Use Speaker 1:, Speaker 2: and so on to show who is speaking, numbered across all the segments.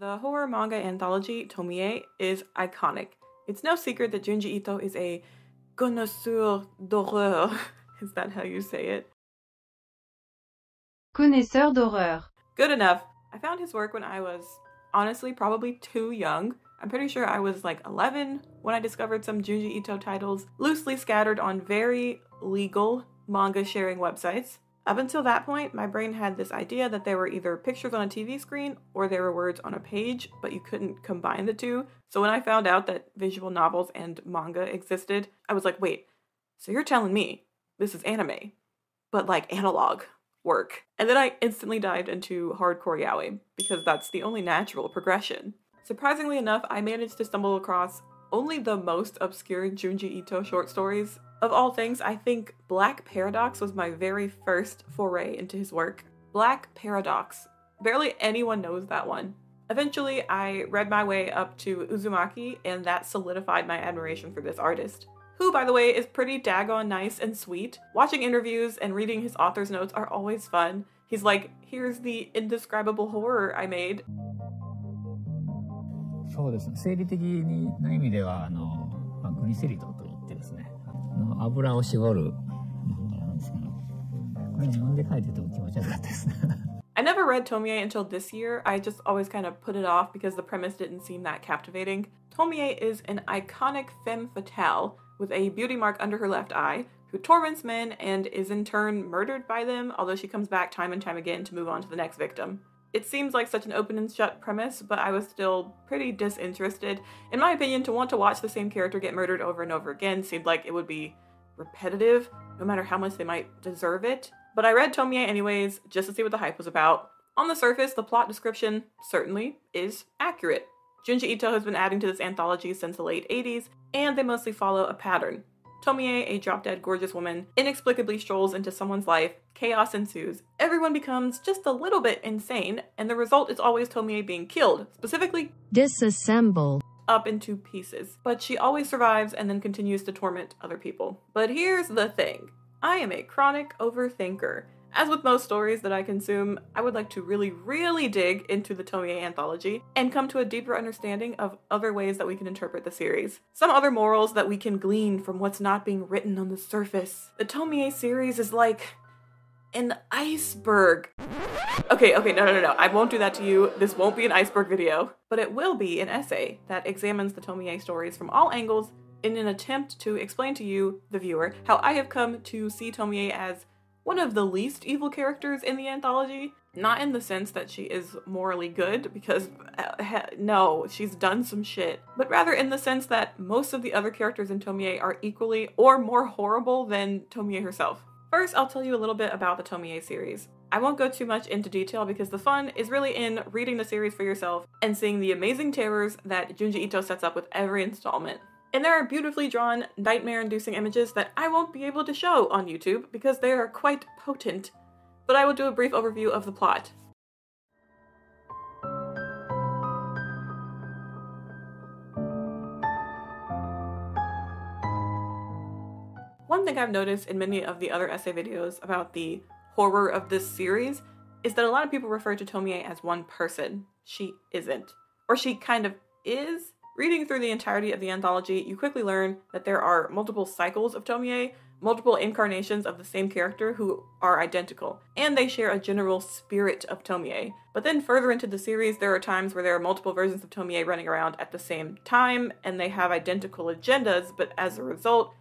Speaker 1: The horror manga anthology Tomie is iconic. It's no secret that Junji Ito is a connoisseur d'horreur. Is that how you say it?
Speaker 2: Connaisseur d'horreur.
Speaker 1: Good enough. I found his work when I was, honestly, probably too young. I'm pretty sure I was like 11 when I discovered some Junji Ito titles loosely scattered on very legal manga sharing websites. Up until that point, my brain had this idea that there were either pictures on a TV screen or there were words on a page, but you couldn't combine the two. So when I found out that visual novels and manga existed, I was like, wait, so you're telling me this is anime, but like analog work. And then I instantly dived into hardcore yaoi, because that's the only natural progression. Surprisingly enough, I managed to stumble across only the most obscure Junji Ito short stories. Of all things, I think Black Paradox was my very first foray into his work. Black Paradox. Barely anyone knows that one. Eventually, I read my way up to Uzumaki, and that solidified my admiration for this artist, who, by the way, is pretty daggone nice and sweet. Watching interviews and reading his author's notes are always fun. He's like, here's the indescribable horror I made.
Speaker 3: そうですね。生理的な意味ではグリセリドといってですね、油を絞る漫画なんですけど、これ自分で書いてても気持ち悪かったですね。
Speaker 1: I never read Tomie until this year. I just always kind of put it off because the premise didn't seem that captivating. Tomie is an iconic femme fatale with a beauty mark under her left eye who torments men and is in turn murdered by them, although she comes back time and time again to move on to the next victim. It seems like such an open and shut premise, but I was still pretty disinterested. In my opinion, to want to watch the same character get murdered over and over again seemed like it would be repetitive, no matter how much they might deserve it. But I read Tomie anyways, just to see what the hype was about. On the surface, the plot description certainly is accurate. Junji Ito has been adding to this anthology since the late 80s, and they mostly follow a pattern. Tomie, a drop-dead gorgeous woman, inexplicably strolls into someone's life, chaos ensues, everyone becomes just a little bit insane, and the result is always Tomie being killed, specifically
Speaker 2: Disassembled.
Speaker 1: Up into pieces. But she always survives and then continues to torment other people. But here's the thing. I am a chronic overthinker. As with most stories that I consume, I would like to really dig into the Tomie anthology and come to a deeper understanding of other ways that we can interpret the series. Some other morals that we can glean from what's not being written on the surface. The Tomie series is like an iceberg. Okay, no, I won't do that to you. This won't be an iceberg video, but it will be an essay that examines the Tomie stories from all angles in an attempt to explain to you, the viewer, how I have come to see Tomie as one of the least evil characters in the anthology. Not in the sense that she is morally good, because no, she's done some shit, but rather in the sense that most of the other characters in Tomie are equally or more horrible than Tomie herself. First, I'll tell you a little bit about the Tomie series. I won't go too much into detail because the fun is really in reading the series for yourself and seeing the amazing terrors that Junji Ito sets up with every installment. And there are beautifully drawn, nightmare-inducing images that I won't be able to show on YouTube because they are quite potent. But I will do a brief overview of the plot. One thing I've noticed in many of the other essay videos about the horror of this series is that a lot of people refer to Tomie as one person. She isn't. Or she kind of is. Reading through the entirety of the anthology, you quickly learn that there are multiple cycles of Tomie, multiple incarnations of the same character who are identical, and they share a general spirit of Tomie. But then further into the series, there are times where there are multiple versions of Tomie running around at the same time, and they have identical agendas, but as a result,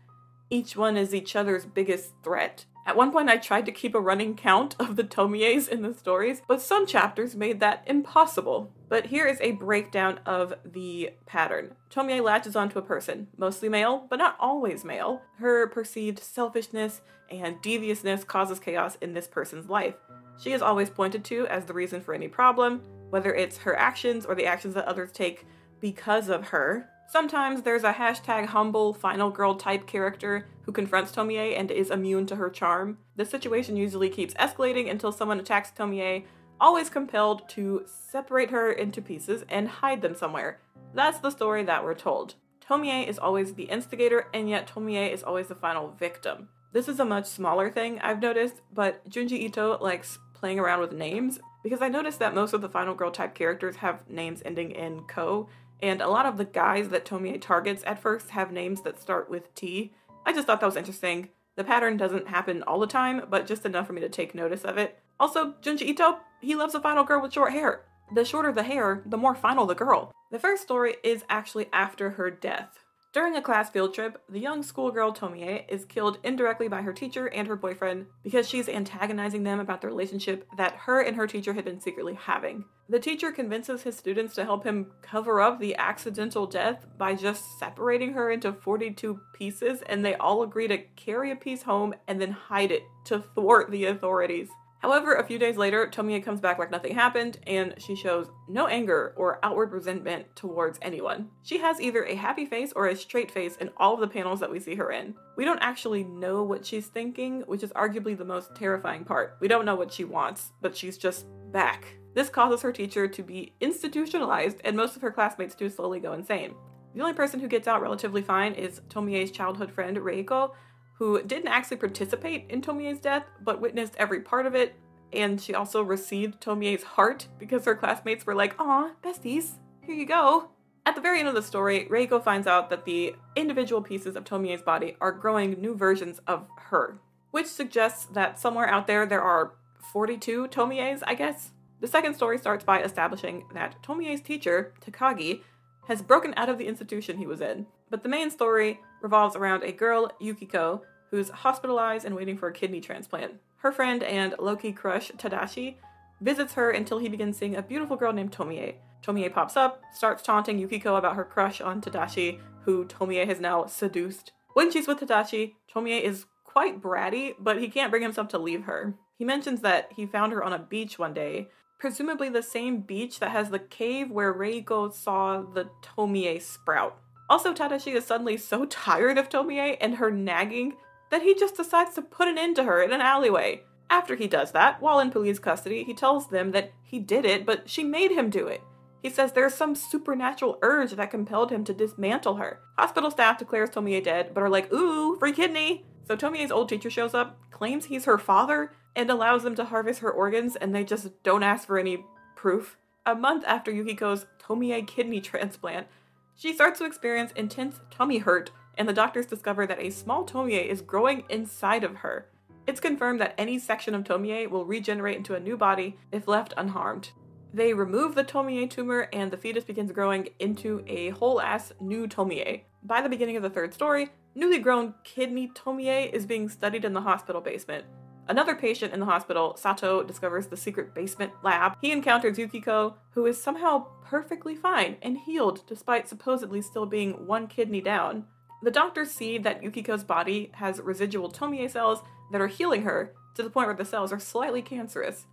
Speaker 1: each one is each other's biggest threat. At one point, I tried to keep a running count of the Tomies in the stories, but some chapters made that impossible. But here is a breakdown of the pattern. Tomie latches onto a person, mostly male, but not always male. Her perceived selfishness and deviousness causes chaos in this person's life. She is always pointed to as the reason for any problem, whether it's her actions or the actions that others take because of her. Sometimes there's a hashtag humble final girl type character who confronts Tomie and is immune to her charm. The situation usually keeps escalating until someone attacks Tomie, always compelled to separate her into pieces and hide them somewhere. That's the story that we're told. Tomie is always the instigator, and yet Tomie is always the final victim. This is a much smaller thing I've noticed, but Junji Ito likes playing around with names. because I noticed that most of the final girl type characters have names ending in ko, and a lot of the guys that Tomie targets at first have names that start with T. I just thought that was interesting. The pattern doesn't happen all the time, but just enough for me to take notice of it. Also, Junji Ito, he loves a final girl with short hair. The shorter the hair, the more final the girl. The first story is actually after her death. During a class field trip, the young schoolgirl Tomie is killed indirectly by her teacher and her boyfriend because she's antagonizing them about the relationship that her and her teacher had been secretly having. The teacher convinces his students to help him cover up the accidental death by just separating her into 42 pieces, and they all agree to carry a piece home and then hide it to thwart the authorities. However, a few days later, Tomie comes back like nothing happened, and she shows no anger or outward resentment towards anyone. She has either a happy face or a straight face in all of the panels that we see her in. We don't actually know what she's thinking, which is arguably the most terrifying part. We don't know what she wants, but she's just back. This causes her teacher to be institutionalized, and most of her classmates to slowly go insane. The only person who gets out relatively fine is Tomie's childhood friend, Reiko, who didn't actually participate in Tomie's death, but witnessed every part of it, and she also received Tomie's heart because her classmates were like, "Aw, besties, here you go." At the very end of the story, Reiko finds out that the individual pieces of Tomie's body are growing new versions of her, which suggests that somewhere out there are 42 Tomies, I guess. The second story starts by establishing that Tomie's teacher, Takagi, has broken out of the institution he was in. But the main story revolves around a girl, Yukiko, who's hospitalized and waiting for a kidney transplant. Her friend and low-key crush, Tadashi, visits her until he begins seeing a beautiful girl named Tomie. Tomie pops up, starts taunting Yukiko about her crush on Tadashi, who Tomie has now seduced. When she's with Tadashi, Tomie is quite bratty, but he can't bring himself to leave her. He mentions that he found her on a beach one day, presumably the same beach that has the cave where Reiko saw the Tomie sprout. Also, Tadashi is suddenly so tired of Tomie and her nagging that he just decides to put an end to her in an alleyway. After he does that, while in police custody, he tells them that he did it, but she made him do it. He says there's some supernatural urge that compelled him to dismantle her. Hospital staff declares Tomie dead, but are like, "Ooh, free kidney!" So Tomie's old teacher shows up, claims he's her father, and allows them to harvest her organs, and they just don't ask for any proof. A month after Yukiko's Tomie kidney transplant, she starts to experience intense tummy hurt, and the doctors discover that a small Tomie is growing inside of her. It's confirmed that any section of Tomie will regenerate into a new body if left unharmed. They remove the Tomie tumor, and the fetus begins growing into a whole-ass new Tomie. By the beginning of the third story, newly grown kidney Tomie is being studied in the hospital basement. Another patient in the hospital, Sato, discovers the secret basement lab. He encounters Yukiko, who is somehow perfectly fine and healed despite supposedly still being one kidney down. The doctors see that Yukiko's body has residual Tomie cells that are healing her to the point where the cells are slightly cancerous.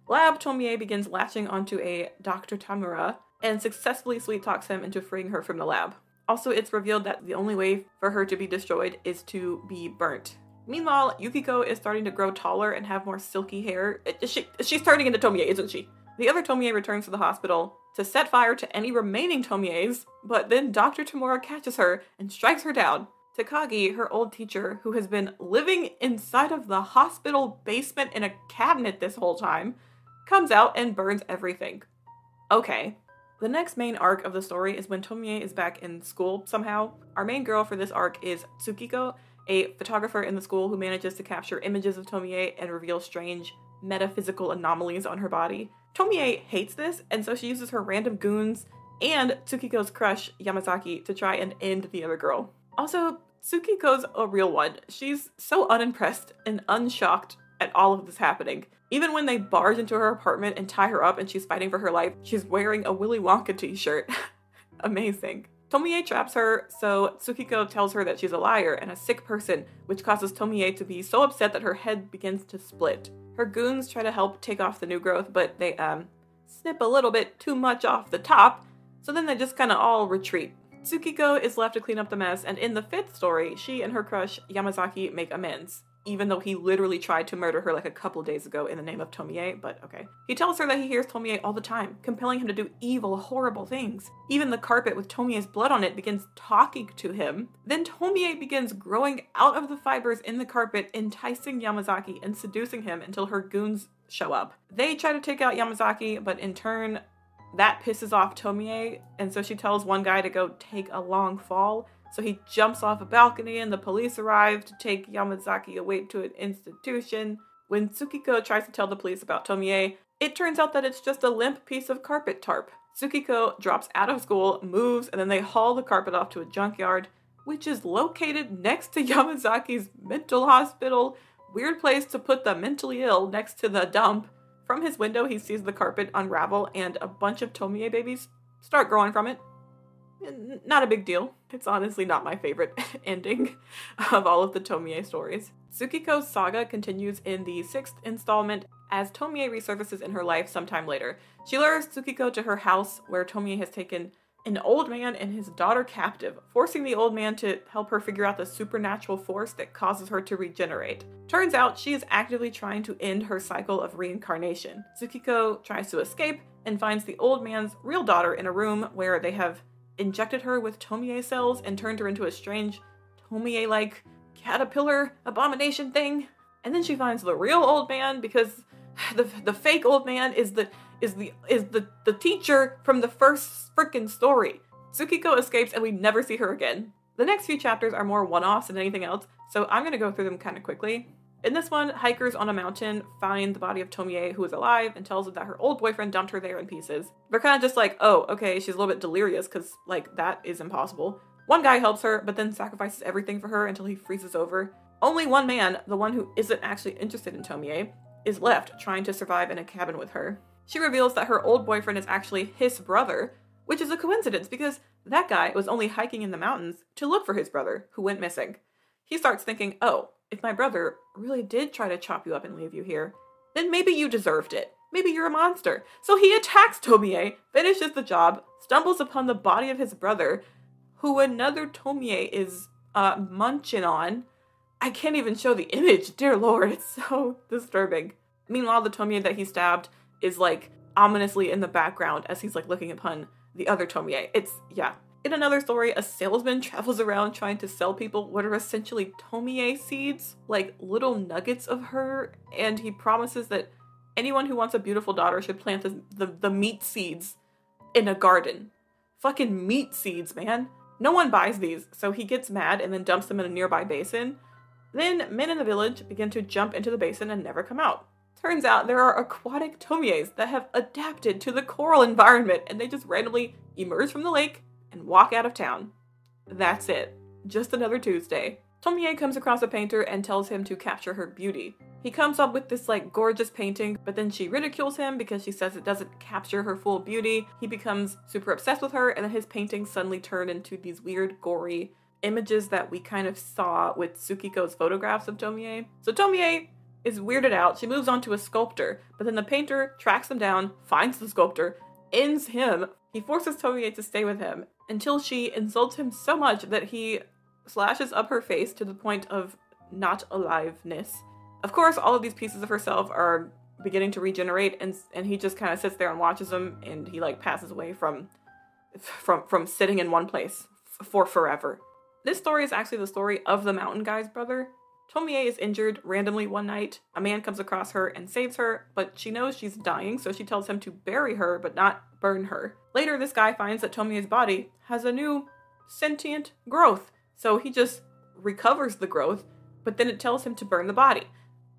Speaker 1: Lab Tomie begins latching onto a Dr. Tamura and successfully sweet talks him into freeing her from the lab. Also, it's revealed that the only way for her to be destroyed is to be burnt. Meanwhile, Yukiko is starting to grow taller and have more silky hair. She's turning into Tomie, isn't she? The other Tomie returns to the hospital to set fire to any remaining Tomies, but then Dr. Tamura catches her and strikes her down. Takagi, her old teacher, who has been living inside of the hospital basement in a cabinet this whole time, comes out and burns everything. Okay. The next main arc of the story is when Tomie is back in school somehow. Our main girl for this arc is Tsukiko, a photographer in the school who manages to capture images of Tomie and reveal strange metaphysical anomalies on her body. Tomie hates this, and so she uses her random goons and Tsukiko's crush, Yamazaki, to try and end the other girl. Also, Tsukiko's a real one. She's so unimpressed and unshocked at all of this happening. Even when they barge into her apartment and tie her up and she's fighting for her life, she's wearing a Willy Wonka t-shirt. Amazing. Tomie traps her, so Tsukiko tells her that she's a liar and a sick person, which causes Tomie to be so upset that her head begins to split. Her goons try to help take off the new growth, but they, snip a little bit too much off the top, so then they just kind of all retreat. Tsukiko is left to clean up the mess, and in the fifth story, she and her crush, Yamazaki, make amends. even though he literally tried to murder her like a couple days ago in the name of Tomie, but okay. He tells her that he hears Tomie all the time, compelling him to do evil, horrible things. Even the carpet with Tomie's blood on it begins talking to him. Then Tomie begins growing out of the fibers in the carpet, enticing Yamazaki and seducing him until her goons show up. They try to take out Yamazaki, but in turn, that pisses off Tomie, and so she tells one guy to go take a long fall. So he jumps off a balcony and the police arrive to take Yamazaki away to an institution. When Tsukiko tries to tell the police about Tomie, it turns out that it's just a limp piece of carpet tarp. Tsukiko drops out of school, moves, and then they haul the carpet off to a junkyard, which is located next to Yamazaki's mental hospital. Weird place to put the mentally ill, next to the dump. From his window, he sees the carpet unravel and a bunch of Tomie babies start growing from it. Not a big deal. It's honestly not my favorite ending of all of the Tomie stories. Tsukiko's saga continues in the 6th installment as Tomie resurfaces in her life sometime later. She lures Tsukiko to her house where Tomie has taken an old man and his daughter captive, forcing the old man to help her figure out the supernatural force that causes her to regenerate. Turns out she is actively trying to end her cycle of reincarnation. Tsukiko tries to escape and finds the old man's real daughter in a room where they have injected her with Tomie cells and turned her into a strange Tomie-like caterpillar abomination thing. And then she finds the real old man because the fake old man is the teacher from the first frickin' story. Tsukiko escapes and we never see her again. The next few chapters are more one-offs than anything else, so I'm gonna go through them kind of quickly. In this one, hikers on a mountain find the body of Tomie, who is alive, and tells them that her old boyfriend dumped her there in pieces. They're kind of just like, oh, okay, she's a little bit delirious, because, like, that is impossible. One guy helps her, but then sacrifices everything for her until he freezes over. Only one man, the one who isn't actually interested in Tomie, is left trying to survive in a cabin with her. She reveals that her old boyfriend is actually his brother, which is a coincidence because that guy was only hiking in the mountains to look for his brother, who went missing. He starts thinking, oh, if my brother really did try to chop you up and leave you here, then maybe you deserved it. Maybe you're a monster. So he attacks Tomie, finishes the job, stumbles upon the body of his brother, who another Tomie is munching on. I can't even show the image, dear lord, it's so disturbing. Meanwhile, the Tomie that he stabbed is like ominously in the background as he's like looking upon the other Tomie. Yeah. In another story, a salesman travels around trying to sell people what are essentially Tomie seeds, like little nuggets of her, and he promises that anyone who wants a beautiful daughter should plant the meat seeds in a garden. Fucking meat seeds, man. No one buys these, so he gets mad and then dumps them in a nearby basin. Then men in the village begin to jump into the basin and never come out. Turns out there are aquatic Tomies that have adapted to the coral environment, and they just randomly emerge from the lake and walk out of town. That's it. Just another Tuesday. Tomie comes across a painter and tells him to capture her beauty. He comes up with this like gorgeous painting, but then she ridicules him because she says it doesn't capture her full beauty. He becomes super obsessed with her, and then his paintings suddenly turn into these weird, gory images that we kind of saw with Tsukiko's photographs of Tomie. So Tomie is weirded out. She moves on to a sculptor, but then the painter tracks him down, finds the sculptor, ends him. He forces Tomie to stay with him until she insults him so much that he slashes up her face to the point of not aliveness. Of course, all of these pieces of herself are beginning to regenerate, and he just kind of sits there and watches them, and he like passes away from sitting in one place for forever. This story is actually the story of the mountain guy's brother. Tomie is injured randomly one night. A man comes across her and saves her, but she knows she's dying, so she tells him to bury her but not burn her. Later, this guy finds that Tomie's body has a new sentient growth, so he just recovers the growth, but then it tells him to burn the body.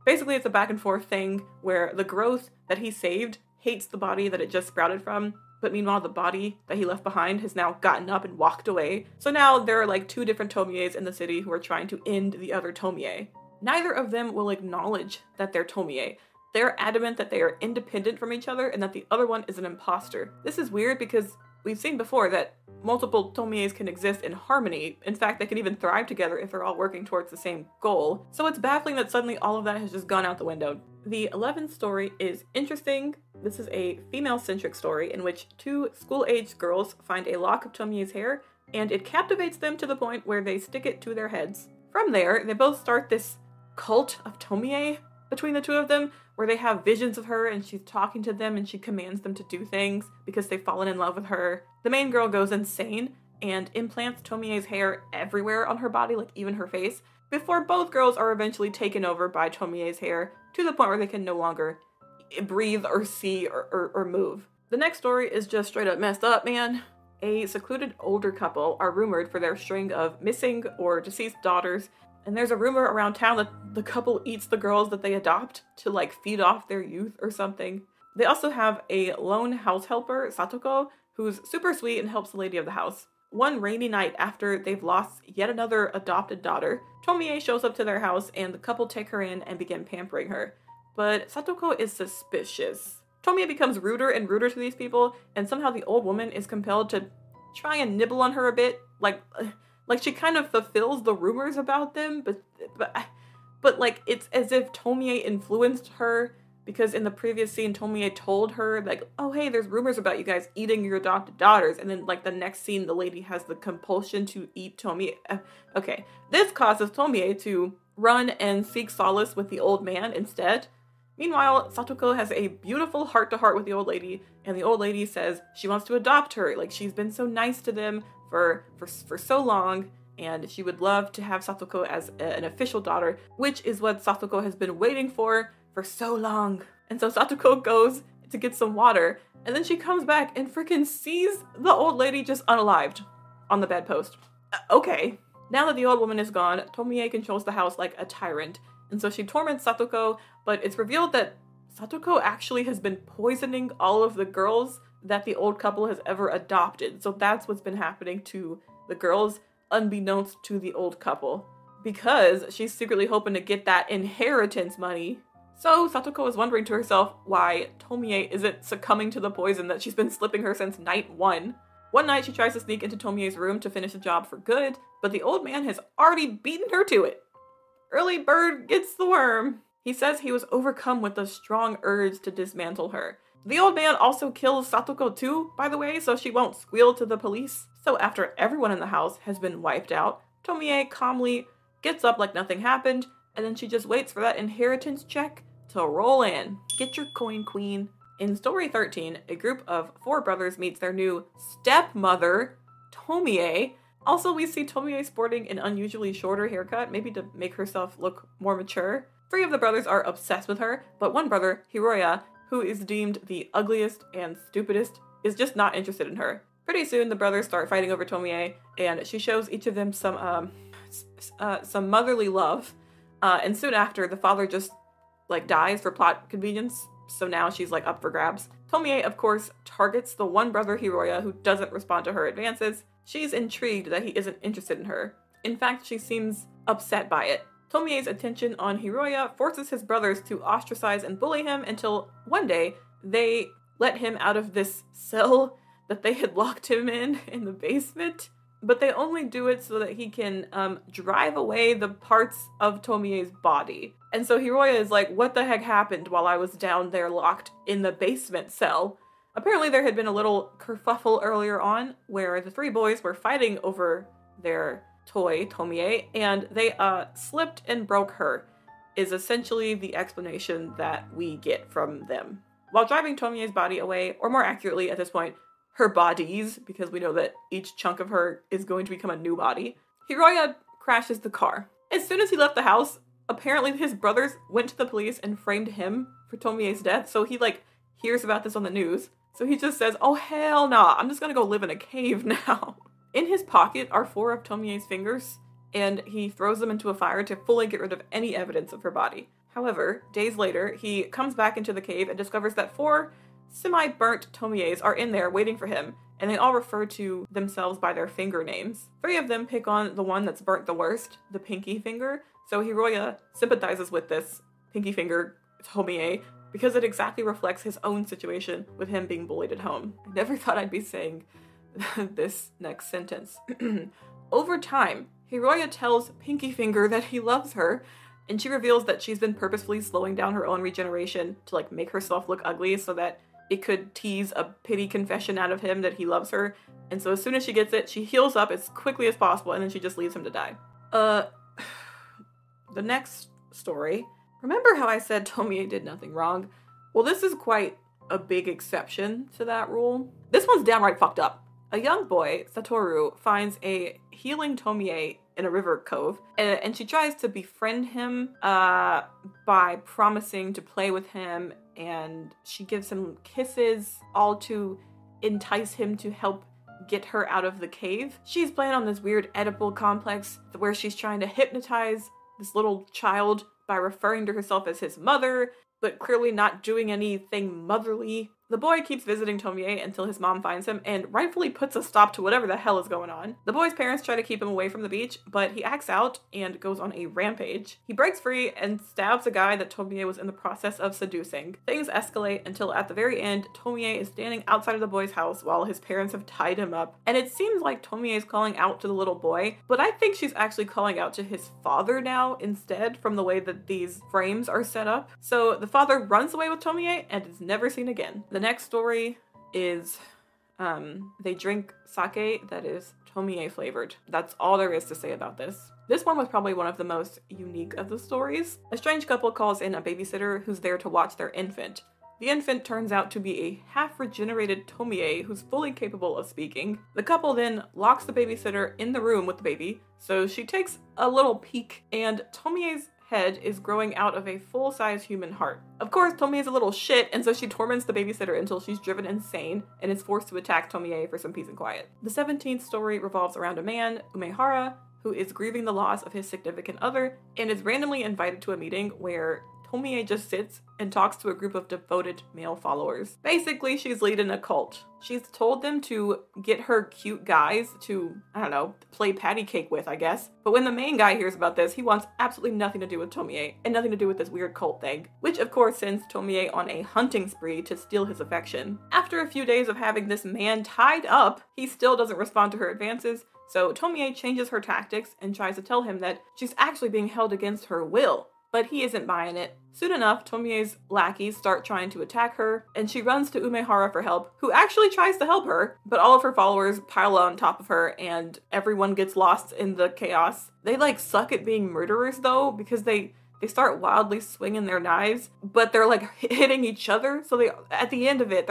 Speaker 1: Basically, it's a back and forth thing where the growth that he saved hates the body that it just sprouted from, but meanwhile the body that he left behind has now gotten up and walked away. So now there are like two different Tomies in the city who are trying to end the other Tomie. Neither of them will acknowledge that they're Tomie. They're adamant that they are independent from each other and that the other one is an imposter. This is weird because we've seen before that multiple Tomies can exist in harmony. In fact, they can even thrive together if they're all working towards the same goal. So it's baffling that suddenly all of that has just gone out the window. The 11th story is interesting. This is a female-centric story in which two school-aged girls find a lock of Tomie's hair, and it captivates them to the point where they stick it to their heads. From there, they both start this cult of Tomie between the two of them, where they have visions of her and she's talking to them and she commands them to do things because they've fallen in love with her. The main girl goes insane and implants Tomie's hair everywhere on her body, like even her face, before both girls are eventually taken over by Tomie's hair to the point where they can no longer breathe or see or move. The next story is just straight up messed up, man. A secluded older couple are rumored for their string of missing or deceased daughters, and there's a rumor around town that the couple eats the girls that they adopt to like feed off their youth or something. They also have a lone house helper, Satoko, who's super sweet and helps the lady of the house. One rainy night after they've lost yet another adopted daughter, Tomie shows up to their house and the couple take her in and begin pampering her. But Satoko is suspicious. Tomie becomes ruder and ruder to these people, and somehow the old woman is compelled to try and nibble on her a bit, like she kind of fulfills the rumors about them, but like it's as if Tomie influenced her, because in the previous scene Tomie told her like, oh hey, there's rumors about you guys eating your adopted daughters, and then like the next scene the lady has the compulsion to eat Tomie. Okay, this causes Tomie to run and seek solace with the old man instead. Meanwhile, Satoko has a beautiful heart-to-heart with the old lady, and the old lady says she wants to adopt her. Like, she's been so nice to them for so long, and she would love to have Satoko as an official daughter, which is what Satoko has been waiting for so long. And so Satoko goes to get some water, and then she comes back and freaking sees the old lady just unalived on the bedpost. Okay. Now that the old woman is gone, Tomie controls the house like a tyrant, and so she torments Satoko, but it's revealed that Satoko actually has been poisoning all of the girls that the old couple has ever adopted. So that's what's been happening to the girls, unbeknownst to the old couple, because she's secretly hoping to get that inheritance money. So Satoko is wondering to herself why Tomie isn't succumbing to the poison that she's been slipping her since night 1. One night she tries to sneak into Tomie's room to finish the job for good, but the old man has already beaten her to it. Early bird gets the worm. He says he was overcome with a strong urge to dismantle her. The old man also kills Satoko too, by the way, so she won't squeal to the police. So after everyone in the house has been wiped out, Tomie calmly gets up like nothing happened, and then she just waits for that inheritance check to roll in. Get your coin, queen. In story 13, a group of 4 brothers meets their new stepmother, Tomie. Also, we see Tomie sporting an unusually shorter haircut, maybe to make herself look more mature. 3 of the brothers are obsessed with her, but one brother, Hiroya, who is deemed the ugliest and stupidest, is just not interested in her. Pretty soon, the brothers start fighting over Tomie, and she shows each of them some motherly love. And soon after, the father just like dies for plot convenience, so now she's like up for grabs. Tomie, of course, targets the one brother, Hiroya, who doesn't respond to her advances. She's intrigued that he isn't interested in her. In fact, she seems upset by it. Tomie's attention on Hiroya forces his brothers to ostracize and bully him until one day they let him out of this cell that they had locked him in the basement. But they only do it so that he can drive away the parts of Tomie's body. And so Hiroya is like, what the heck happened while I was down there locked in the basement cell? Apparently there had been a little kerfuffle earlier on where the 3 boys were fighting over their toy, Tomie, and they slipped and broke her, is essentially the explanation that we get from them. While driving Tomie's body away, or more accurately at this point, her bodies, because we know that each chunk of her is going to become a new body, Hiroya crashes the car. As soon as he left the house, apparently his brothers went to the police and framed him for Tomie's death, so he like hears about this on the news. So he just says, oh hell nah, I'm just gonna go live in a cave now. In his pocket are 4 of Tomie's fingers, and he throws them into a fire to fully get rid of any evidence of her body. However, days later, he comes back into the cave and discovers that 4 semi-burnt Tomies are in there waiting for him, and they all refer to themselves by their finger names. 3 of them pick on the one that's burnt the worst, the pinky finger, so Hiroya sympathizes with this pinky finger Tomie because it exactly reflects his own situation with him being bullied at home. I never thought I'd be saying this next sentence. Over time, Hiroya tells Pinky Finger that he loves her, and she reveals that she's been purposefully slowing down her own regeneration to like make herself look ugly so that it could tease a pity confession out of him that he loves her. And so as soon as she gets it, she heals up as quickly as possible, and then she just leaves him to die. The next story. Remember how I said Tomie did nothing wrong? Well, this is quite a big exception to that rule. This one's downright fucked up. A young boy, Satoru, finds a healing Tomie in a river cove, and she tries to befriend him by promising to play with him, and she gives him kisses, all to entice him to help get her out of the cave. She's playing on this weird Oedipal complex where she's trying to hypnotize this little child by referring to herself as his mother, but clearly not doing anything motherly. The boy keeps visiting Tomie until his mom finds him and rightfully puts a stop to whatever the hell is going on. The boy's parents try to keep him away from the beach, but he acts out and goes on a rampage. He breaks free and stabs a guy that Tomie was in the process of seducing. Things escalate until at the very end, Tomie is standing outside of the boy's house while his parents have tied him up. And it seems like Tomie is calling out to the little boy, but I think she's actually calling out to his father now instead, from the way that these frames are set up. So the father runs away with Tomie and is never seen again. The next story is they drink sake that is Tomie flavored. That's all there is to say about this. This one was probably one of the most unique of the stories. A strange couple calls in a babysitter who's there to watch their infant. The infant turns out to be a half-regenerated Tomie who's fully capable of speaking. The couple then locks the babysitter in the room with the baby, so she takes a little peek, and Tomie's head is growing out of a full-size human heart. Of course, Tomie is a little shit, and so she torments the babysitter until she's driven insane and is forced to attack Tomie for some peace and quiet. The 17th story revolves around a man, Umehara, who is grieving the loss of his significant other and is randomly invited to a meeting where Tomie just sits and talks to a group of devoted male followers. Basically, she's leading a cult. She's told them to get her cute guys to, I don't know, play patty cake with, I guess. But when the main guy hears about this, he wants absolutely nothing to do with Tomie and nothing to do with this weird cult thing, which of course sends Tomie on a hunting spree to steal his affection. After a few days of having this man tied up, he still doesn't respond to her advances, so Tomie changes her tactics and tries to tell him that she's actually being held against her will. But he isn't buying it. Soon enough, Tomie's lackeys start trying to attack her, and she runs to Umehara for help, who actually tries to help her, but all of her followers pile on top of her, and everyone gets lost in the chaos. They suck at being murderers though, because they start wildly swinging their knives, but they're hitting each other, so at the end of it,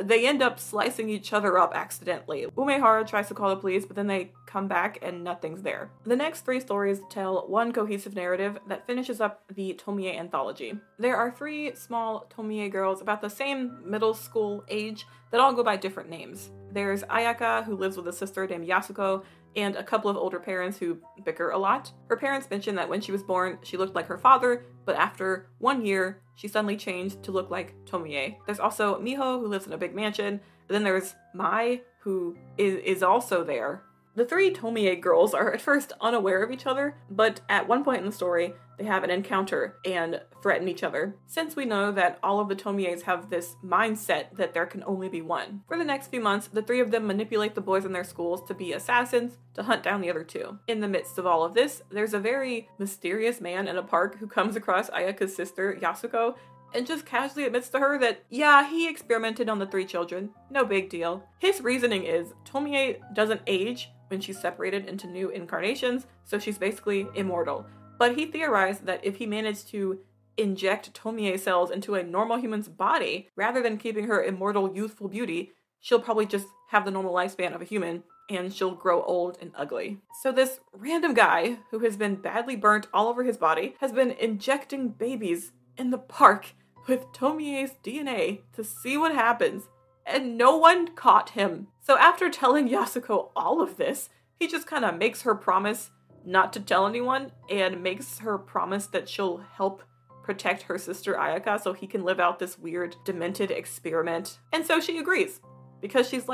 Speaker 1: they end up slicing each other up accidentally. Umehara tries to call the police, but then they come back and nothing's there. The next 3 stories tell one cohesive narrative that finishes up the Tomie anthology. There are 3 small Tomie girls about the same middle school age that all go by different names. There's Ayaka, who lives with a sister named Yasuko, and a couple of older parents who bicker a lot. Her parents mention that when she was born, she looked like her father, but after 1 year, she suddenly changed to look like Tomie. There's also Miho, who lives in a big mansion, and then there's Mai, who is also there. The 3 Tomie girls are at first unaware of each other, but at one point in the story, they have an encounter and threaten each other, since we know that all of the Tomies have this mindset that there can only be one. For the next few months, the 3 of them manipulate the boys in their schools to be assassins to hunt down the other 2. In the midst of all of this, there's a very mysterious man in a park who comes across Ayaka's sister, Yasuko, and just casually admits to her that, yeah, he experimented on the 3 children. No big deal. His reasoning is Tomie doesn't age when she's separated into new incarnations, so she's basically immortal. But he theorized that if he managed to inject Tomie cells into a normal human's body, rather than keeping her immortal youthful beauty, she'll probably just have the normal lifespan of a human, and she'll grow old and ugly. So this random guy, who has been badly burnt all over his body, has been injecting babies in the park with Tomie's DNA to see what happens, and no one caught him. So after telling Yasuko all of this, he just kind of makes her promise not to tell anyone, and makes her promise that she'll help protect her sister Ayaka so he can live out this weird, demented experiment. And so she agrees, because she's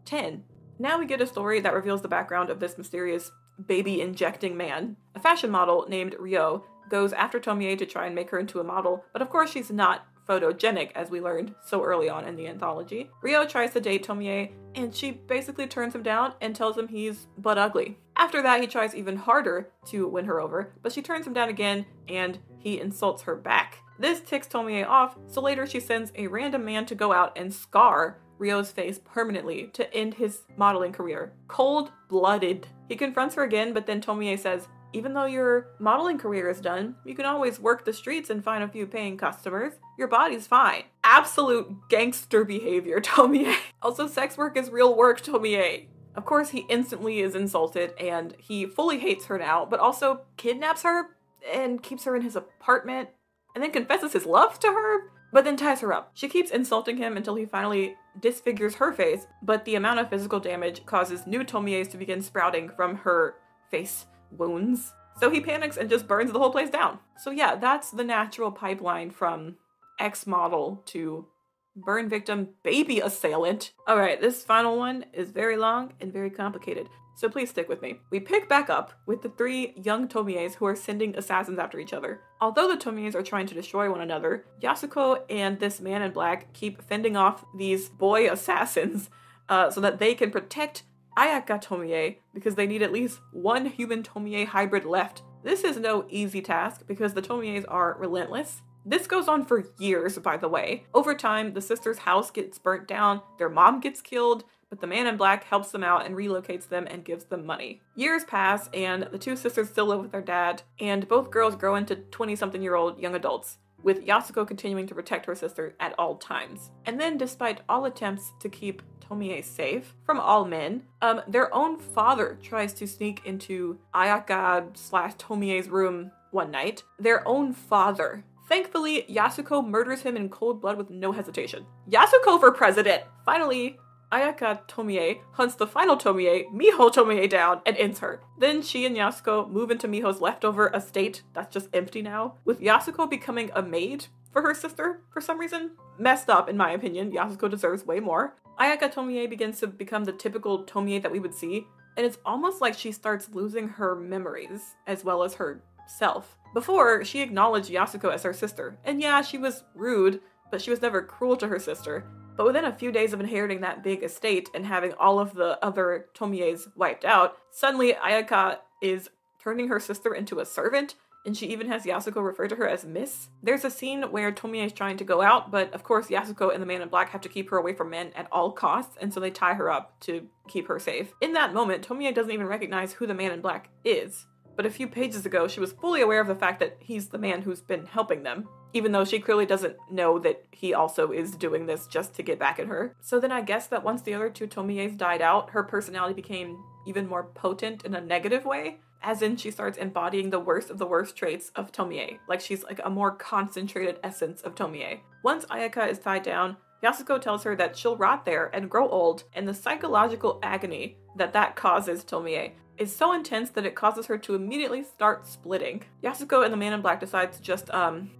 Speaker 1: 10. Now we get a story that reveals the background of this mysterious baby-injecting man. A fashion model named Ryo goes after Tomie to try and make her into a model, but of course she's not photogenic, as we learned so early on in the anthology. Ryo tries to date Tomie, and she basically turns him down and tells him he's butt ugly. After that, he tries even harder to win her over, but she turns him down again, and he insults her back. This ticks Tomie off, so later she sends a random man to go out and scar Ryo's face permanently to end his modeling career. Cold-blooded. He confronts her again, but then Tomie says, Even though your modeling career is done, you can always work the streets and find a few paying customers. Your body's fine. Absolute gangster behavior, Tomie. Also, sex work is real work, Tomie. Of course, he instantly is insulted and he fully hates her now, but also kidnaps her and keeps her in his apartment and then confesses his love to her, but then ties her up. She keeps insulting him until he finally disfigures her face, but the amount of physical damage causes new Tomies to begin sprouting from her face wounds. So he panics and just burns the whole place down. So yeah, that's the natural pipeline from ex-model to burn victim baby assailant. Alright, this final one is very long and very complicated, so please stick with me. We pick back up with the 3 young Tomies who are sending assassins after each other. Although the Tomies are trying to destroy one another, Yasuko and this man in black keep fending off these boy assassins so that they can protect Ayaka Tomie, because they need at least one human Tomie hybrid left. This is no easy task because the Tomies are relentless. This goes on for years, by the way. Over time, the sisters' house gets burnt down, their mom gets killed, but the man in black helps them out and relocates them and gives them money. Years pass, and the 2 sisters still live with their dad, and both girls grow into 20-something-year-old young adults, with Yasuko continuing to protect her sister at all times. And then, despite all attempts to keep Tomie safe from all men, their own father tries to sneak into Ayaka/Tomie's room one night. Their own father. Thankfully, Yasuko murders him in cold blood with no hesitation. Yasuko for president! Finally, Ayaka Tomie hunts the final Tomie, Miho Tomie, down and ends her. Then she and Yasuko move into Miho's leftover estate that's just empty now, with Yasuko becoming a maid for her sister for some reason. Messed up, in my opinion. Yasuko deserves way more. Ayaka Tomie begins to become the typical Tomie that we would see, and it's almost like she starts losing her memories as well as her self. Before, she acknowledged Yasuko as her sister, and yeah, she was rude, but she was never cruel to her sister. But within a few days of inheriting that big estate and having all of the other Tomies wiped out, suddenly Ayaka is turning her sister into a servant, and she even has Yasuko refer to her as Miss. There's a scene where Tomie is trying to go out, but of course Yasuko and the man in black have to keep her away from men at all costs, and so they tie her up to keep her safe. In that moment, Tomie doesn't even recognize who the man in black is. But a few pages ago, she was fully aware of the fact that he's the man who's been helping them, even though she clearly doesn't know that he also is doing this just to get back at her. So then I guess that once the other 2 Tomies died out, her personality became even more potent in a negative way, as in she starts embodying the worst of the worst traits of Tomie, like she's like a more concentrated essence of Tomie. Once Ayaka is tied down, Yasuko tells her that she'll rot there and grow old, and the psychological agony that causes Tomie is so intense that it causes her to immediately start splitting. Yasuko and the man in black decide to just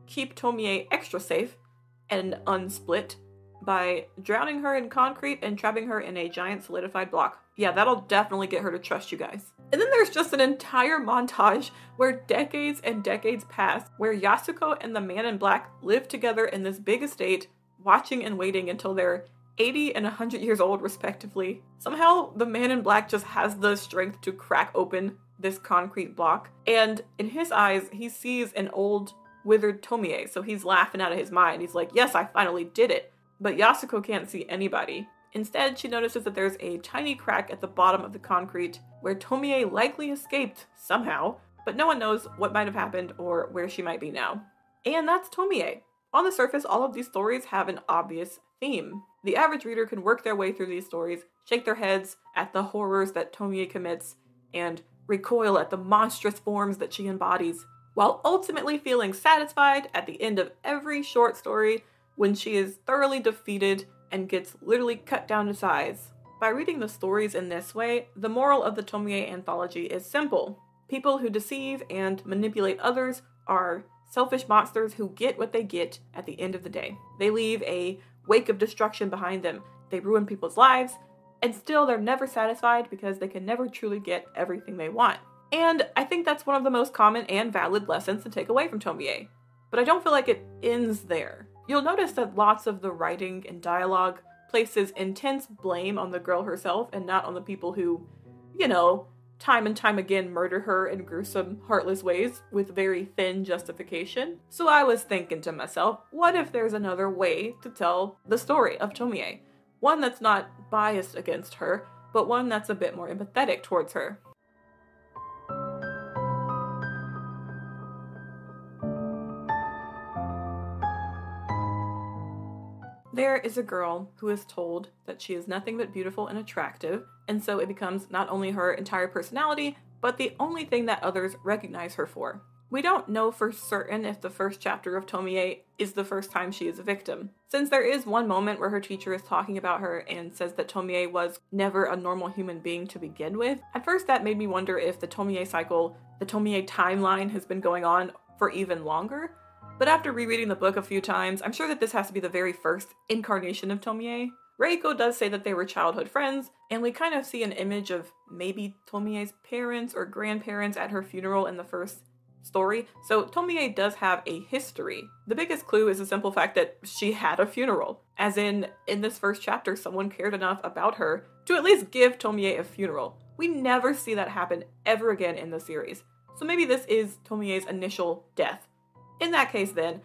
Speaker 1: keep Tomie extra safe and unsplit by drowning her in concrete and trapping her in a giant solidified block. Yeah, that'll definitely get her to trust you guys. And then there's just an entire montage where decades and decades pass, where Yasuko and the man in black live together in this big estate, watching and waiting until they're 80 and 100 years old, respectively. Somehow, the man in black just has the strength to crack open this concrete block, and in his eyes, he sees an old, withered Tomie, so he's laughing out of his mind. He's like, yes, I finally did it. But Yasuko can't see anybody. Instead, she notices that there's a tiny crack at the bottom of the concrete where Tomie likely escaped somehow, but no one knows what might have happened or where she might be now. And that's Tomie. On the surface, all of these stories have an obvious theme. The average reader can work their way through these stories, shake their heads at the horrors that Tomie commits, and recoil at the monstrous forms that she embodies, while ultimately feeling satisfied at the end of every short story when she is thoroughly defeated and gets literally cut down to size. By reading the stories in this way, the moral of the Tomie anthology is simple. People who deceive and manipulate others are selfish monsters who get what they get at the end of the day. They leave a wake of destruction behind them. They ruin people's lives, and still they're never satisfied because they can never truly get everything they want. And I think that's one of the most common and valid lessons to take away from Tomie. But I don't feel like it ends there. You'll notice that lots of the writing and dialogue places intense blame on the girl herself and not on the people who, time and time again murder her in gruesome, heartless ways with very thin justification. So I was thinking to myself, what if there's another way to tell the story of Tomie? One that's not biased against her, but one that's a bit more empathetic towards her. There is a girl who is told that she is nothing but beautiful and attractive, and so it becomes not only her entire personality, but the only thing that others recognize her for. We don't know for certain if the first chapter of Tomie is the first time she is a victim, since there is one moment where her teacher is talking about her and says that Tomie was never a normal human being to begin with. At first that made me wonder if the Tomie cycle, the Tomie timeline, has been going on for even longer. But after rereading the book a few times, I'm sure that this has to be the very first incarnation of Tomie. Reiko does say that they were childhood friends, and we kind of see an image of maybe Tomie's parents or grandparents at her funeral in the first story. So Tomie does have a history. The biggest clue is the simple fact that she had a funeral. As in this first chapter, someone cared enough about her to at least give Tomie a funeral. We never see that happen ever again in the series. So maybe this is Tomie's initial death. In that case then,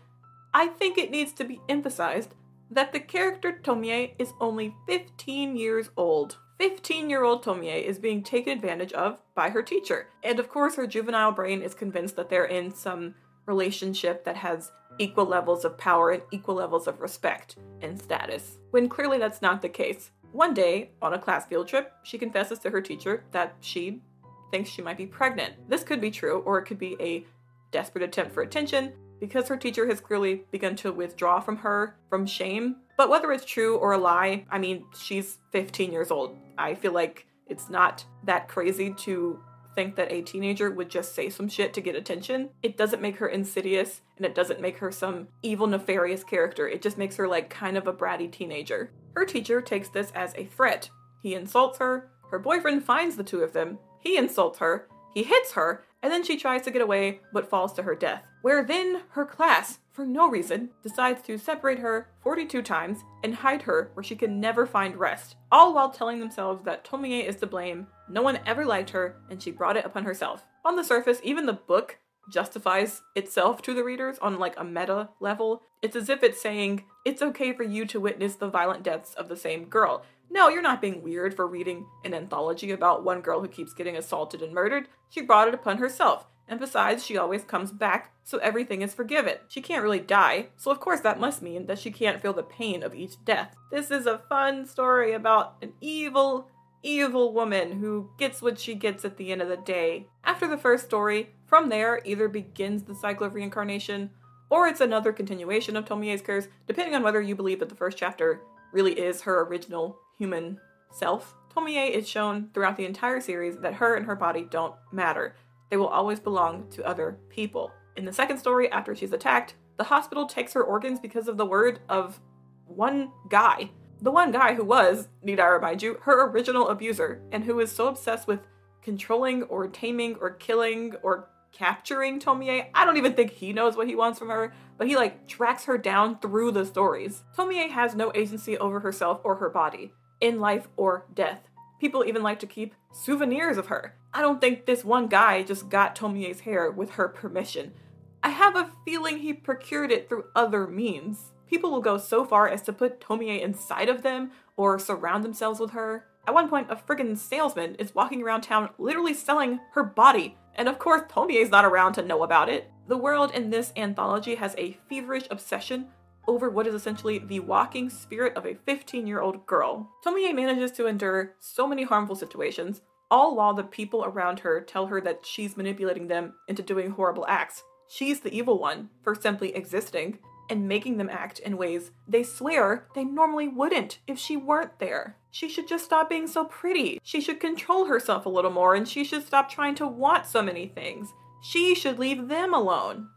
Speaker 1: I think it needs to be emphasized that the character Tomie is only 15 years old. 15-year-old Tomie is being taken advantage of by her teacher. And of course her juvenile brain is convinced that they're in some relationship that has equal levels of power and equal levels of respect and status, when clearly that's not the case. One day, on a class field trip, she confesses to her teacher that she thinks she might be pregnant. This could be true, or it could be a desperate attempt for attention, because her teacher has clearly begun to withdraw from her from shame. But whether it's true or a lie, I mean, she's 15 years old. I feel like it's not that crazy to think that a teenager would just say some shit to get attention. It doesn't make her insidious, and it doesn't make her some evil, nefarious character. It just makes her like kind of a bratty teenager. Her teacher takes this as a threat. He insults her, her boyfriend finds the two of them, he insults her, he hits her, and then she tries to get away but falls to her death. Where then her class, for no reason, decides to separate her 42 times and hide her where she can never find rest, all while telling themselves that Tomie is to blame, no one ever liked her, and she brought it upon herself. On the surface, even the book justifies itself to the readers on like a meta level. It's as if it's saying, it's okay for you to witness the violent deaths of the same girl. No, you're not being weird for reading an anthology about one girl who keeps getting assaulted and murdered. She brought it upon herself. And besides, she always comes back, so everything is forgiven. She can't really die, so of course that must mean that she can't feel the pain of each death. This is a fun story about an evil, evil woman who gets what she gets at the end of the day. After the first story, from there either begins the cycle of reincarnation, or it's another continuation of Tomie's curse, depending on whether you believe that the first chapter really is her original human self. Tomie is shown throughout the entire series that her and her body don't matter. They will always belong to other people. In the second story, after she's attacked, the hospital takes her organs because of the word of one guy. The one guy who was, need I remind you, her original abuser, and who is so obsessed with controlling or taming or killing or capturing Tomie. I don't even think he knows what he wants from her, but he like tracks her down through the stories. Tomie has no agency over herself or her body, in life or death. People even like to keep souvenirs of her. I don't think this one guy just got Tomie's hair with her permission. I have a feeling he procured it through other means. People will go so far as to put Tomie inside of them or surround themselves with her. At one point, a friggin' salesman is walking around town literally selling her body. And of course, Tomie's not around to know about it. The world in this anthology has a feverish obsession over what is essentially the walking spirit of a 15-year-old girl. Tomie manages to endure so many harmful situations, all while the people around her tell her that she's manipulating them into doing horrible acts. She's the evil one for simply existing and making them act in ways they swear they normally wouldn't if she weren't there. She should just stop being so pretty. She should control herself a little more, and she should stop trying to want so many things. She should leave them alone.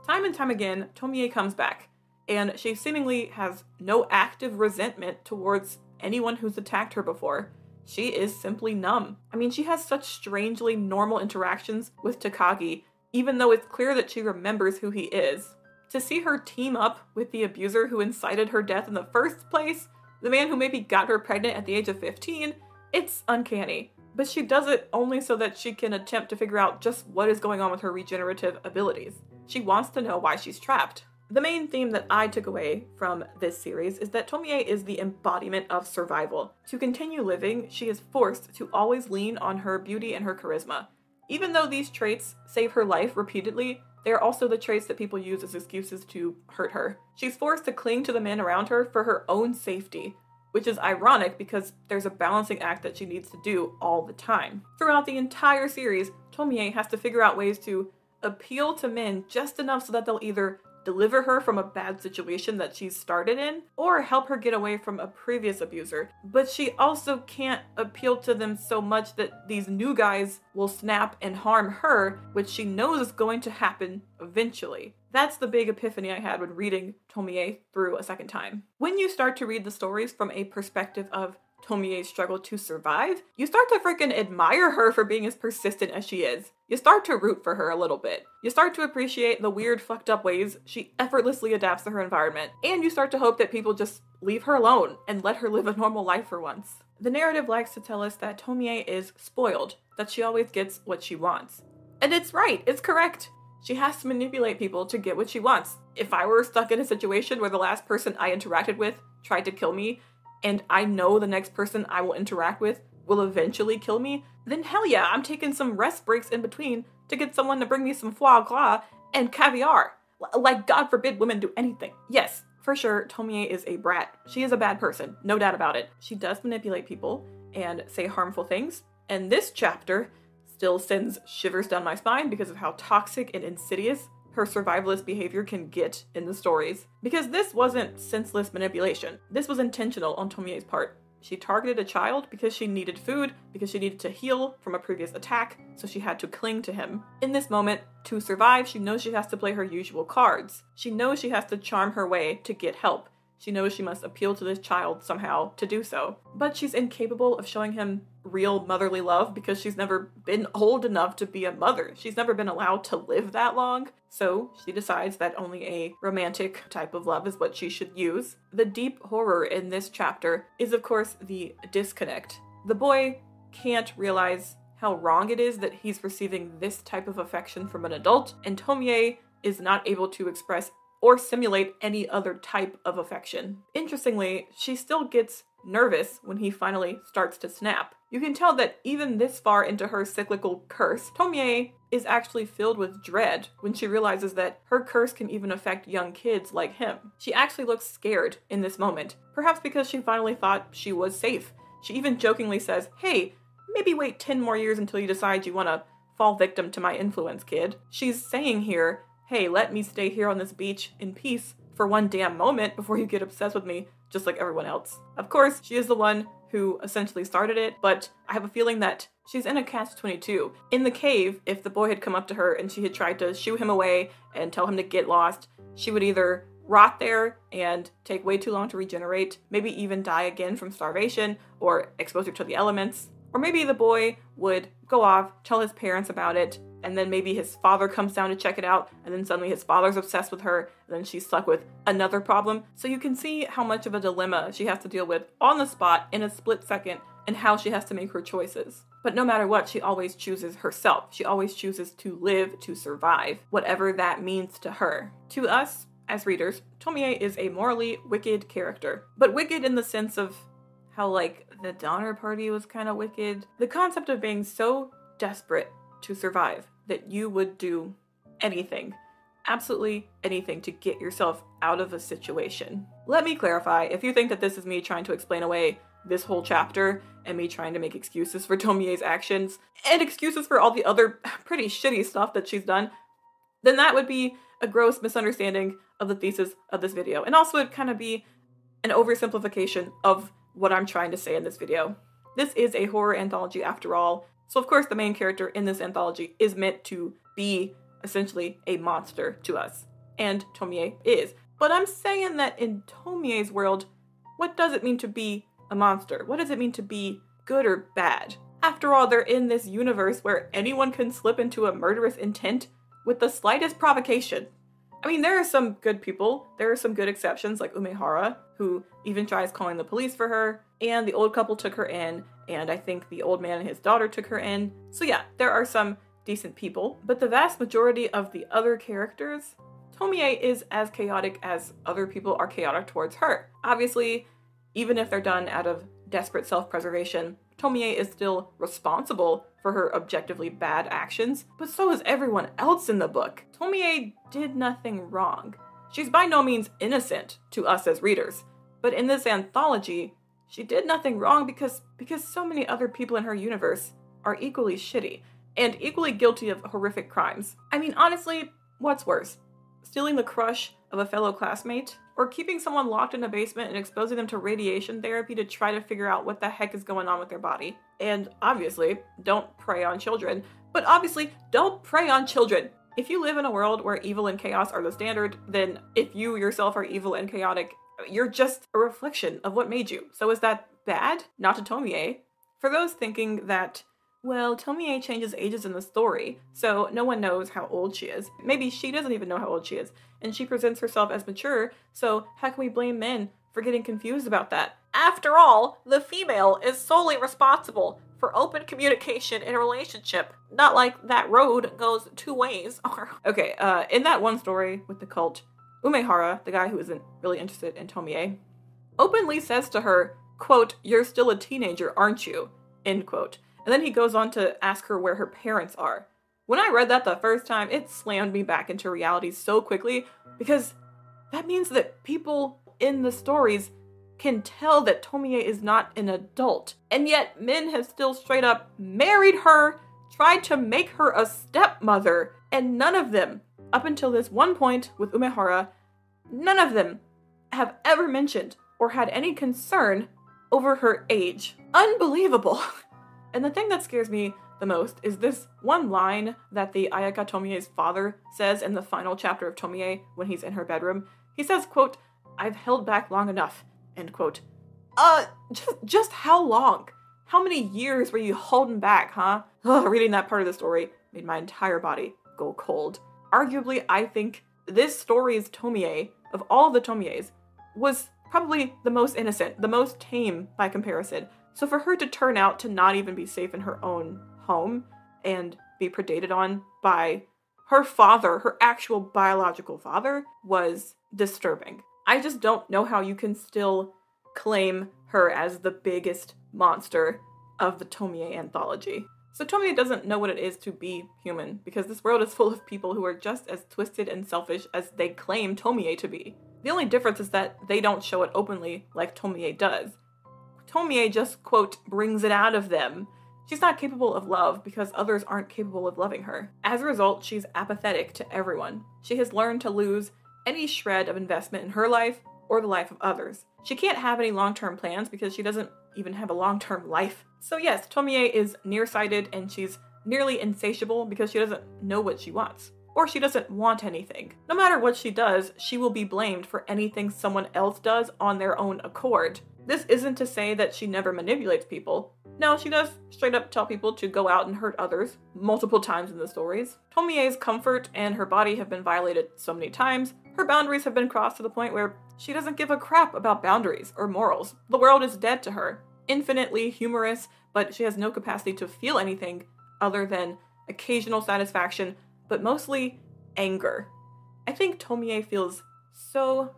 Speaker 1: Time and time again, Tomie comes back, and she seemingly has no active resentment towards anyone who's attacked her before. She is simply numb. I mean, she has such strangely normal interactions with Takagi, even though it's clear that she remembers who he is. To see her team up with the abuser who incited her death in the first place, the man who maybe got her pregnant at the age of 15, it's uncanny. But she does it only so that she can attempt to figure out just what is going on with her regenerative abilities. She wants to know why she's trapped. The main theme that I took away from this series is that Tomie is the embodiment of survival. To continue living, she is forced to always lean on her beauty and her charisma. Even though these traits save her life repeatedly, they are also the traits that people use as excuses to hurt her. She's forced to cling to the men around her for her own safety, which is ironic because there's a balancing act that she needs to do all the time. Throughout the entire series, Tomie has to figure out ways to appeal to men just enough so that they'll either deliver her from a bad situation that she's started in, or help her get away from a previous abuser. But she also can't appeal to them so much that these new guys will snap and harm her, which she knows is going to happen eventually. That's the big epiphany I had when reading Tomie through a second time. When you start to read the stories from a perspective of Tomie's struggle to survive, you start to freaking admire her for being as persistent as she is. You start to root for her a little bit. You start to appreciate the weird, fucked up ways she effortlessly adapts to her environment. And you start to hope that people just leave her alone and let her live a normal life for once. The narrative likes to tell us that Tomie is spoiled, that she always gets what she wants. And it's right, it's correct. She has to manipulate people to get what she wants. If I were stuck in a situation where the last person I interacted with tried to kill me, and I know the next person I will interact with will eventually kill me, then hell yeah, I'm taking some rest breaks in between to get someone to bring me some foie gras and caviar. Like, God forbid women do anything. Yes, for sure, Tomie is a brat. She is a bad person, no doubt about it. She does manipulate people and say harmful things, and this chapter still sends shivers down my spine because of how toxic and insidious her survivalist behavior can get in the stories. Because this wasn't senseless manipulation. This was intentional on Tomie's part. She targeted a child because she needed food, because she needed to heal from a previous attack, so she had to cling to him. In this moment, to survive, she knows she has to play her usual cards. She knows she has to charm her way to get help. She knows she must appeal to this child somehow to do so. But she's incapable of showing him real motherly love because she's never been old enough to be a mother. She's never been allowed to live that long. So she decides that only a romantic type of love is what she should use. The deep horror in this chapter is, of course, the disconnect. The boy can't realize how wrong it is that he's receiving this type of affection from an adult, and Tomie is not able to express or simulate any other type of affection. Interestingly, she still gets nervous when he finally starts to snap. You can tell that even this far into her cyclical curse, Tomie is actually filled with dread when she realizes that her curse can even affect young kids like him. She actually looks scared in this moment, perhaps because she finally thought she was safe. She even jokingly says, "Hey, maybe wait 10 more years until you decide you want to fall victim to my influence, kid." She's saying here, hey, let me stay here on this beach in peace for one damn moment before you get obsessed with me, just like everyone else. Of course, she is the one who essentially started it, but I have a feeling that she's in a catch-22. In the cave, if the boy had come up to her and she had tried to shoo him away and tell him to get lost, she would either rot there and take way too long to regenerate, maybe even die again from starvation or exposure to the elements, or maybe the boy would go off, tell his parents about it, and then maybe his father comes down to check it out, and then suddenly his father's obsessed with her, and then she's stuck with another problem. So you can see how much of a dilemma she has to deal with on the spot in a split second, and how she has to make her choices. But no matter what, she always chooses herself. She always chooses to live, to survive, whatever that means to her. To us, as readers, Tomie is a morally wicked character. But wicked in the sense of how, like, the Donner Party was kind of wicked. The concept of being so desperate to survive that you would do anything, absolutely anything, to get yourself out of a situation. Let me clarify, if you think that this is me trying to explain away this whole chapter and me trying to make excuses for Tomie's actions and excuses for all the other pretty shitty stuff that she's done, then that would be a gross misunderstanding of the thesis of this video, and also it'd kind of be an oversimplification of what I'm trying to say in this video. This is a horror anthology after all, so of course the main character in this anthology is meant to be essentially a monster to us, and Tomie is. But I'm saying that in Tomie's world, what does it mean to be a monster? What does it mean to be good or bad? After all, they're in this universe where anyone can slip into a murderous intent with the slightest provocation. I mean, there are some good people, there are some good exceptions like Umehara, who even tries calling the police for her, and the old couple took her in, and I think the old man and his daughter took her in. So yeah, there are some decent people, but the vast majority of the other characters, Tomie is as chaotic as other people are chaotic towards her. Obviously, even if they're done out of desperate self-preservation, Tomie is still responsible for her objectively bad actions, but so is everyone else in the book. Tomie did nothing wrong. She's by no means innocent to us as readers, but in this anthology, she did nothing wrong because so many other people in her universe are equally shitty and equally guilty of horrific crimes. I mean, honestly, what's worse? Stealing the crush of a fellow classmate? Or keeping someone locked in a basement and exposing them to radiation therapy to try to figure out what the heck is going on with their body? And obviously, don't prey on children. But obviously, don't prey on children! If you live in a world where evil and chaos are the standard, then if you yourself are evil and chaotic, you're just a reflection of what made you. So is that bad? Not to Tomie. For those thinking that, well, Tomie changes ages in the story, so no one knows how old she is. Maybe she doesn't even know how old she is, and she presents herself as mature, so how can we blame men for getting confused about that? After all, the female is solely responsible for open communication in a relationship. Not like that road goes two ways. Okay, in that one story with the cult, Umehara, the guy who isn't really interested in Tomie, openly says to her, quote, "You're still a teenager, aren't you?" End quote. And then he goes on to ask her where her parents are. When I read that the first time, it slammed me back into reality so quickly, because that means that people in the stories can tell that Tomie is not an adult. And yet men have still straight up married her, tried to make her a stepmother, and none of them, up until this one point with Umehara, none of them have ever mentioned or had any concern over her age. Unbelievable. And the thing that scares me the most is this one line that the Ayaka Tomie's father says in the final chapter of Tomie when he's in her bedroom. He says, quote, "I've held back long enough," end quote. Just how long? How many years were you holding back, huh? Reading that part of the story made my entire body go cold. Arguably, I think this story's Tomie, of all of the Tomies, was probably the most innocent, the most tame by comparison. So for her to turn out to not even be safe in her own home and be predated on by her father, her actual biological father, was disturbing. I just don't know how you can still claim her as the biggest monster of the Tomie anthology. So Tomie doesn't know what it is to be human, because this world is full of people who are just as twisted and selfish as they claim Tomie to be. The only difference is that they don't show it openly like Tomie does. Tomie just, quote, brings it out of them. She's not capable of love because others aren't capable of loving her. As a result, she's apathetic to everyone. She has learned to lose any shred of investment in her life or the life of others. She can't have any long-term plans because she doesn't even have a long-term life. So yes, Tomie is nearsighted and she's nearly insatiable because she doesn't know what she wants. Or she doesn't want anything. No matter what she does, she will be blamed for anything someone else does on their own accord. This isn't to say that she never manipulates people. No, she does straight up tell people to go out and hurt others multiple times in the stories. Tomie's comfort and her body have been violated so many times. Her boundaries have been crossed to the point where she doesn't give a crap about boundaries or morals. The world is dead to her. Infinitely humorous, but she has no capacity to feel anything other than occasional satisfaction, but mostly anger. I think Tomie feels so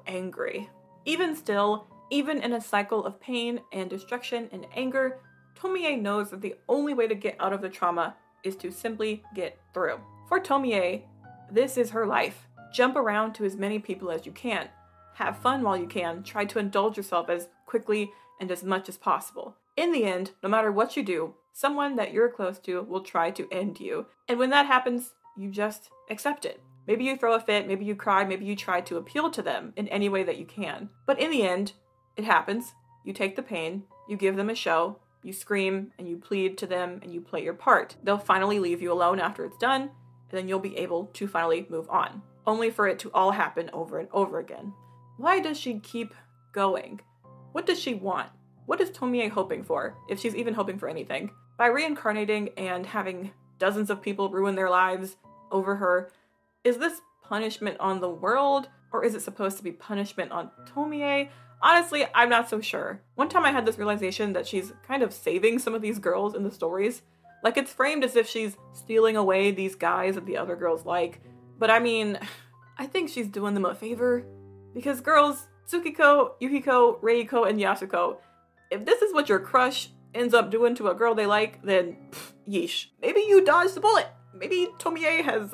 Speaker 1: angry. Even still, even in a cycle of pain and destruction and anger, Tomie knows that the only way to get out of the trauma is to simply get through. For Tomie, this is her life. Jump around to as many people as you can. Have fun while you can. Try to indulge yourself as quickly and as much as possible. In the end, no matter what you do, someone that you're close to will try to end you. And when that happens, you just accept it. Maybe you throw a fit, maybe you cry, maybe you try to appeal to them in any way that you can. But in the end, it happens. You take the pain, you give them a show, you scream and you plead to them and you play your part. They'll finally leave you alone after it's done, and then you'll be able to finally move on. Only for it to all happen over and over again. Why does she keep going? What does she want? What is Tomie hoping for, if she's even hoping for anything? By reincarnating and having dozens of people ruin their lives over her, is this punishment on the world, or is it supposed to be punishment on Tomie? Honestly, I'm not so sure. One time I had this realization that she's kind of saving some of these girls in the stories. Like, it's framed as if she's stealing away these guys that the other girls like. But I mean, I think she's doing them a favor. Because girls, Tsukiko, Yukiko, Reiko, and Yasuko, if this is what your crush ends up doing to a girl they like, then yeesh. Maybe you dodged the bullet. Maybe Tomie has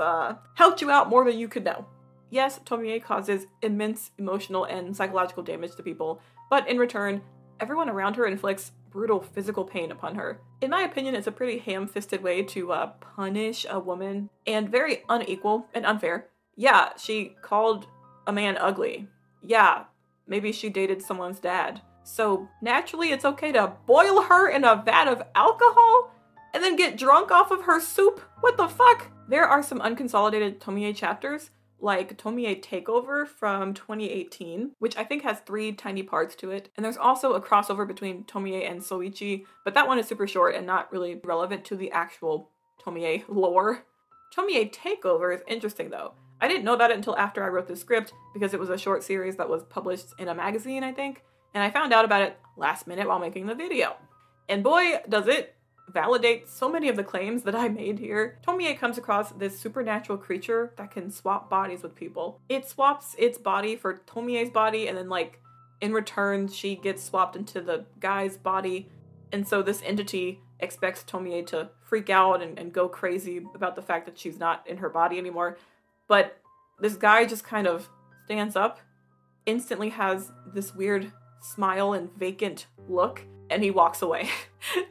Speaker 1: helped you out more than you could know. Yes, Tomie causes immense emotional and psychological damage to people, but in return, everyone around her inflicts brutal physical pain upon her. In my opinion, it's a pretty ham-fisted way to punish a woman, and very unequal and unfair. Yeah, she called a man ugly. Yeah, maybe she dated someone's dad. So naturally, it's okay to boil her in a vat of alcohol and then get drunk off of her soup? What the fuck? There are some unconsolidated Tomie chapters, like Tomie Takeover from 2018, which I think has 3 tiny parts to it. And there's also a crossover between Tomie and Soichi, but that one is super short and not really relevant to the actual Tomie lore. Tomie Takeover is interesting though. I didn't know about it until after I wrote the script because it was a short series that was published in a magazine, I think. And I found out about it last minute while making the video. And boy, does it validate so many of the claims that I made here. Tomie comes across this supernatural creature that can swap bodies with people. It swaps its body for Tomie's body, and then like in return she gets swapped into the guy's body. And so this entity expects Tomie to freak out and go crazy about the fact that she's not in her body anymore. But this guy just kind of stands up, instantly has this weird smile and vacant look, and he walks away.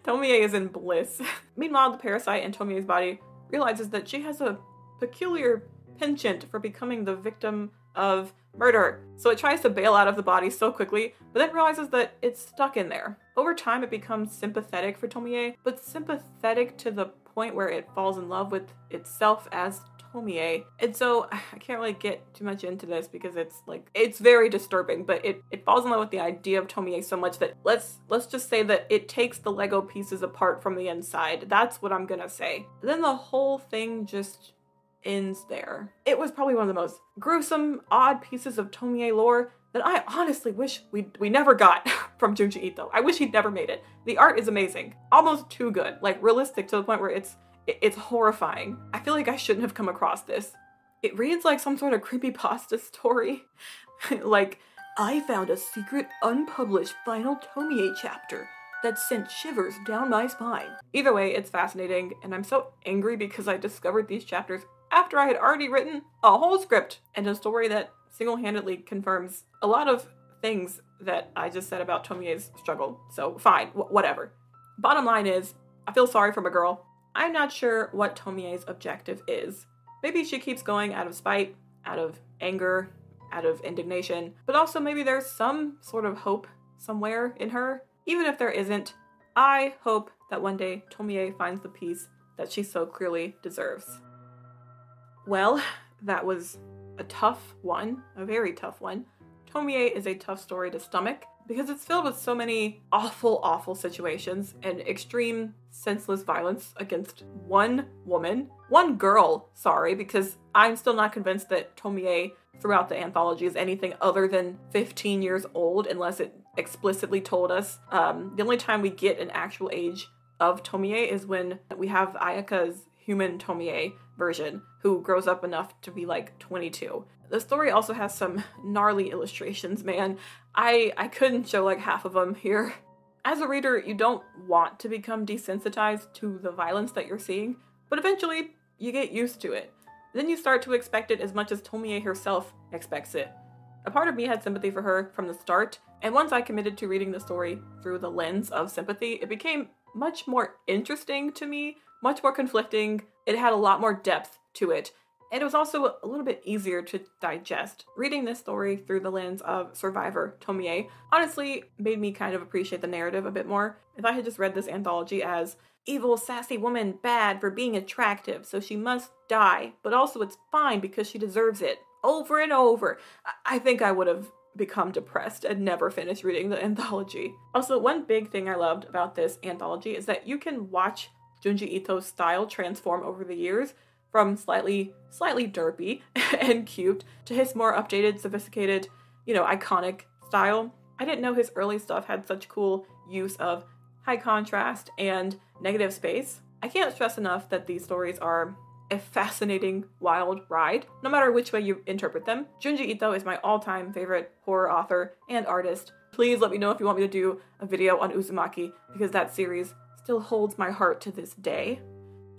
Speaker 1: Tomie is in bliss. Meanwhile, the parasite in Tomie's body realizes that she has a peculiar penchant for becoming the victim of murder. So it tries to bail out of the body so quickly, but then realizes that it's stuck in there. Over time, it becomes sympathetic for Tomie, but sympathetic to the point where it falls in love with itself as Tomie. And so I can't really get too much into this because it's very disturbing, but it falls in love with the idea of Tomie so much that let's just say that it takes the Lego pieces apart from the inside. That's what I'm gonna say. Then the whole thing just ends there. It was probably one of the most gruesome, odd pieces of Tomie lore that I honestly wish we never got from Junji Ito. I wish he'd never made it. The art is amazing. Almost too good. Like realistic to the point where it's horrifying. I feel like I shouldn't have come across this. It reads like some sort of creepypasta story. Like, I found a secret unpublished final Tomie chapter that sent shivers down my spine. Either way, it's fascinating, and I'm so angry because I discovered these chapters after I had already written a whole script and a story that single-handedly confirms a lot of things that I just said about Tomie's struggle. So fine, whatever. Bottom line is, I feel sorry for my girl. I'm not sure what Tomie's objective is. Maybe she keeps going out of spite, out of anger, out of indignation, but also maybe there's some sort of hope somewhere in her. Even if there isn't, I hope that one day Tomie finds the peace that she so clearly deserves. Well, that was a tough one, a very tough one. Tomie is a tough story to stomach because it's filled with so many awful, awful situations and extreme, senseless violence against one girl, sorry, because I'm still not convinced that Tomie throughout the anthology is anything other than 15 years old unless it explicitly told us. The only time we get an actual age of Tomie is when we have Ayaka's human Tomie version, who grows up enough to be like 22. The story also has some gnarly illustrations, man. I couldn't show like half of them here. As a reader, you don't want to become desensitized to the violence that you're seeing, but eventually you get used to it. Then you start to expect it as much as Tomie herself expects it. A part of me had sympathy for her from the start, and once I committed to reading the story through the lens of sympathy, it became much more interesting to me, much more conflicting. It had a lot more depth to it. And it was also a little bit easier to digest. Reading this story through the lens of survivor Tomie honestly made me kind of appreciate the narrative a bit more. If I had just read this anthology as evil, sassy woman bad for being attractive, so she must die, but also it's fine because she deserves it, over and over, I think I would have become depressed and never finished reading the anthology. Also, one big thing I loved about this anthology is that you can watch Junji Ito's style transform over the years, from slightly derpy and cute to his more updated, sophisticated, iconic style. I didn't know his early stuff had such cool use of high contrast and negative space. I can't stress enough that these stories are a fascinating, wild ride, no matter which way you interpret them. Junji Ito is my all-time favorite horror author and artist. please let me know if you want me to do a video on Uzumaki, because that series still holds my heart to this day.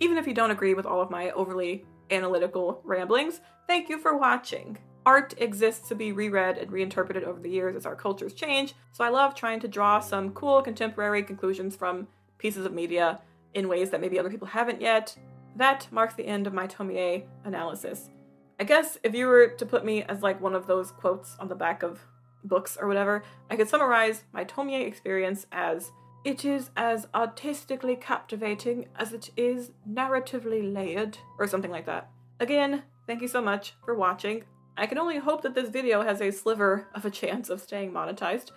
Speaker 1: Even if you don't agree with all of my overly analytical ramblings, thank you for watching. Art exists to be reread and reinterpreted over the years as our cultures change, so I love trying to draw some cool contemporary conclusions from pieces of media in ways that maybe other people haven't yet. That marks the end of my Tomie analysis. I guess if you were to put me as like one of those quotes on the back of books or whatever, I could summarize my Tomie experience as, "It is as artistically captivating as it is narratively layered," or something like that. Again, thank you so much for watching. I can only hope that this video has a sliver of a chance of staying monetized,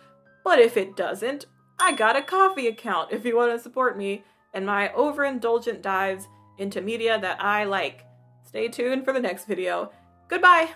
Speaker 1: but if it doesn't, I got a Ko-fi account if you want to support me and my overindulgent dives into media that I like. Stay tuned for the next video. Goodbye!